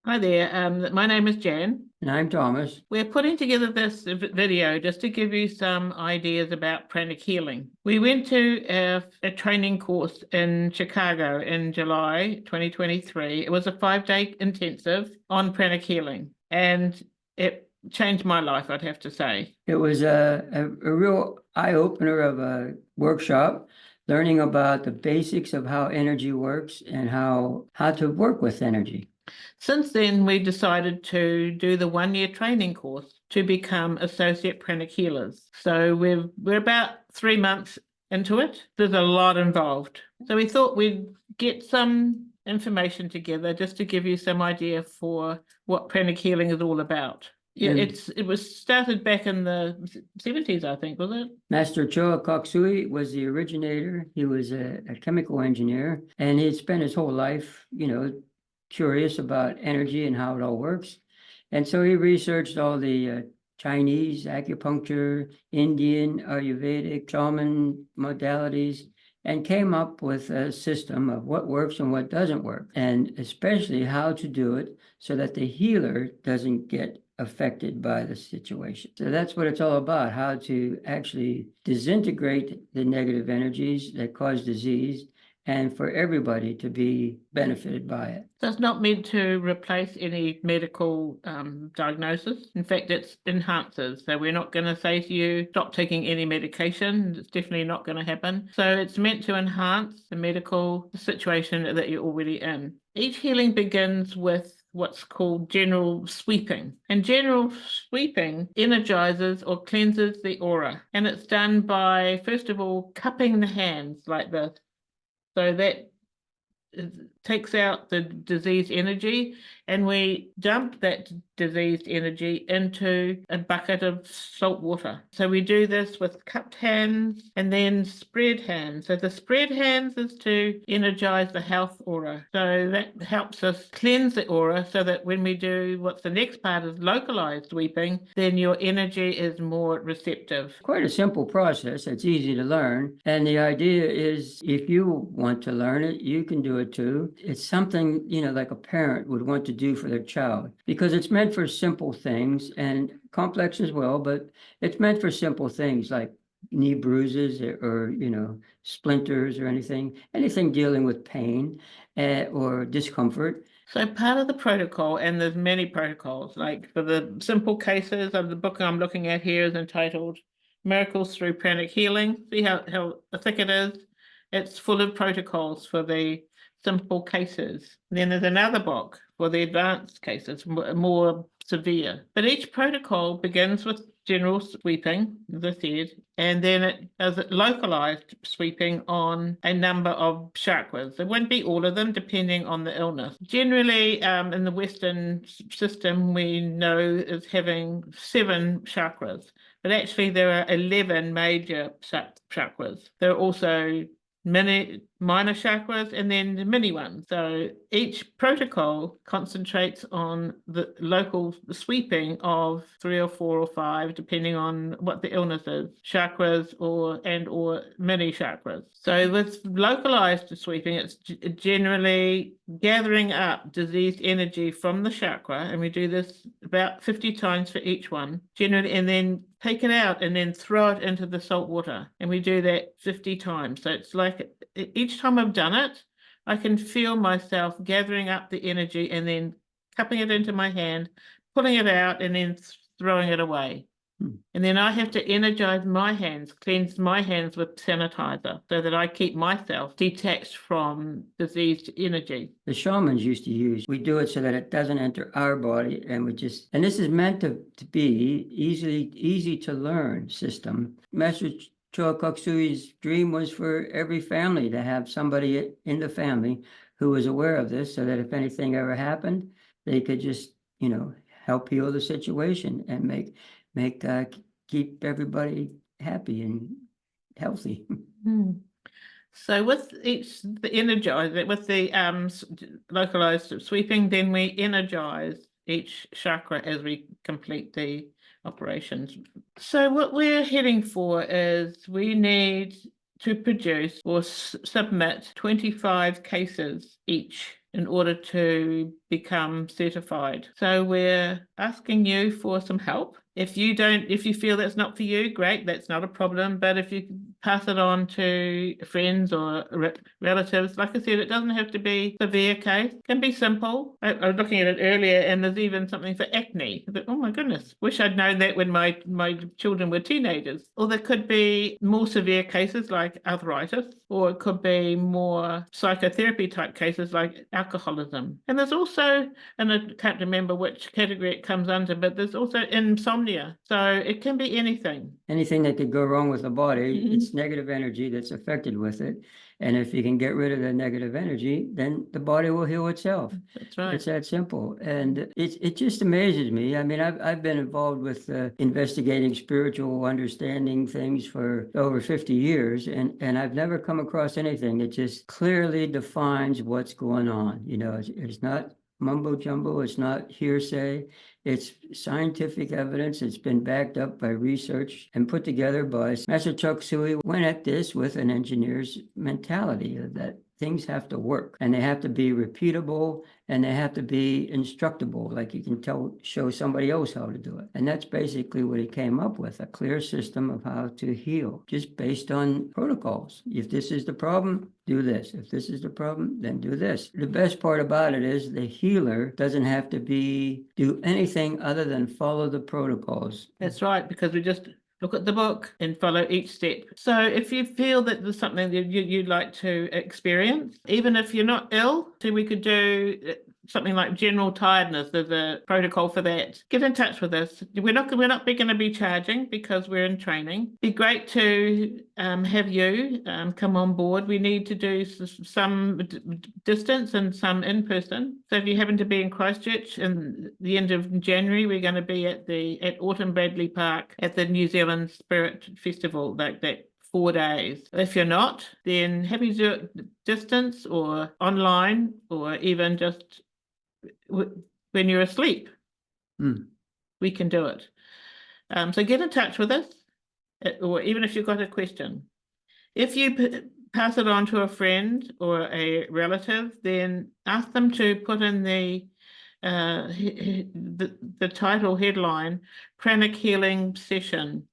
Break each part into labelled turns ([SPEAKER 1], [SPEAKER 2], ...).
[SPEAKER 1] Hi there. My name is Jan.
[SPEAKER 2] And I'm Thomas.
[SPEAKER 1] We're putting together this video just to give you some ideas about pranic healing. We went to a training course in Chicago in July 2023. It was a 5-day intensive on pranic healing, and it changed my life, I'd have to say.
[SPEAKER 2] It was a real eye-opener of a workshop, learning about the basics of how energy works and how to work with energy.
[SPEAKER 1] Since then, we decided to do the 1-year training course to become associate pranic healers. So we're about 3 months into it. There's a lot involved. So we thought we'd get some information together just to give you some idea for what pranic healing is all about. Yeah, it was started back in the 70s, I think, was it?
[SPEAKER 2] Master Choa Koksui was the originator. He was a chemical engineer, and he'd spent his whole life, curious about energy and how it all works. And so he researched all the Chinese acupuncture, Indian, Ayurvedic, shaman modalities, and came up with a system of what works and what doesn't work, and especially how to do it so that the healer doesn't get affected by the situation. So that's what it's all about, how to actually disintegrate the negative energies that cause disease and for everybody to be benefited by it.
[SPEAKER 1] So it's not meant to replace any medical diagnosis. In fact, it enhances. So we're not going to say to you, stop taking any medication. It's definitely not going to happen. So it's meant to enhance the medical situation that you're already in. Each healing begins with what's called general sweeping. And general sweeping energizes or cleanses the aura. And it's done by, first of all, cupping the hands like this. So that takes out the diseased energy, and we dump that diseased energy into a bucket of salt water. So we do this with cupped hands and then spread hands. So the spread hands is to energize the health aura. So that helps us cleanse the aura so that when we do what's the next part is localized sweeping, then your energy is more receptive.
[SPEAKER 2] Quite a simple process. It's easy to learn. And the idea is if you want to learn it, you can do it too. It's something, like a parent would want to do for their child because it's meant for simple things and complex as well, but it's meant for simple things like knee bruises or splinters or anything dealing with pain or discomfort.
[SPEAKER 1] So part of the protocol, and there's many protocols, like for the simple cases of the book I'm looking at here is entitled Miracles Through Pranic Healing. See how thick it is? It's full of protocols for the simple cases. Then there's another book for the advanced cases, more severe. But each protocol begins with general sweeping, as I said, and then it does localized sweeping on a number of chakras. It won't be all of them, depending on the illness. Generally, in the Western system, we know is having 7 chakras, but actually there are 11 major chakras. There are also many minor chakras and then the mini ones. So each protocol concentrates on the local sweeping of 3 or 4 or 5, depending on what the illness is, chakras or mini chakras. So with localized sweeping, it's generally gathering up diseased energy from the chakra, and we do this about 50 times for each one, generally, and then take it out and then throw it into the salt water. And we do that 50 times. So it's like each time I've done it, I can feel myself gathering up the energy and then cupping it into my hand, pulling it out, and then throwing it away. And then I have to energize my hands, cleanse my hands with sanitizer so that I keep myself detached from diseased energy.
[SPEAKER 2] The shamans used to use, we do it so that it doesn't enter our body, and and this is meant to be easy to learn system. Master Choa Koksui's dream was for every family to have somebody in the family who was aware of this so that if anything ever happened, they could just, help heal the situation and keep everybody happy and healthy.
[SPEAKER 1] So with with the localized sweeping, then we energize each chakra as we complete the operations. So what we're heading for is we need to produce or submit 25 cases each in order to become certified. So we're asking you for some help. If you feel that's not for you, great, that's not a problem. But if you pass it on to friends or relatives, like I said, it doesn't have to be a severe case. It can be simple. I was looking at it earlier, and there's even something for acne. But, oh my goodness, wish I'd known that when my children were teenagers. Or there could be more severe cases like arthritis, or it could be more psychotherapy type cases like alcoholism. And there's also, and I can't remember which category it comes under, but there's also insomnia. So it can be anything.
[SPEAKER 2] Anything that could go wrong with the body,
[SPEAKER 1] Mhm.
[SPEAKER 2] it's negative energy that's affected with it. And if you can get rid of the negative energy, then the body will heal itself.
[SPEAKER 1] That's right.
[SPEAKER 2] It's that simple. And it just amazes me. I mean, I've been involved with investigating spiritual understanding things for over 50 years, and I've never come across anything that just clearly defines what's going on. You know, it's not mumbo jumbo, it's not hearsay. It's scientific evidence. It's been backed up by research and put together by Master Chuck Suey. Went at this with an engineer's mentality that things have to work and they have to be repeatable and they have to be instructable, like you can show somebody else how to do it. And that's basically what he came up with, a clear system of how to heal, just based on protocols. If this is the problem, do this. If this is the problem, then do this. The best part about it is the healer doesn't have to do anything other than follow the protocols.
[SPEAKER 1] That's right, because we just look at the book and follow each step. So if you feel that there's something that you'd like to experience, even if you're not ill, so we could do something like general tiredness. There's a protocol for that. Get in touch with us. We're not going to be charging because we're in training. Be great to have you come on board. We need to do some distance and some in person. So if you happen to be in Christchurch in the end of January, we're going to be at Autumn Bradley Park at the New Zealand Spirit Festival, like that 4 days. If you're not, then happy to do it distance or online, or even just when you're asleep. We can do it. So get in touch with us, or even if you've got a question. If you pass it on to a friend or a relative, then ask them to put in the title headline, Pranic Healing Session,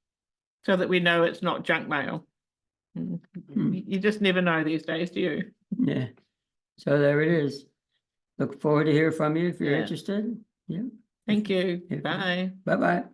[SPEAKER 1] so that we know it's not junk mail. You just never know these days, do you?
[SPEAKER 2] Yeah. So there it is. Look forward to hear from you if you're
[SPEAKER 1] Yeah.
[SPEAKER 2] interested. Yeah.
[SPEAKER 1] Thank you. Bye.
[SPEAKER 2] Bye-bye.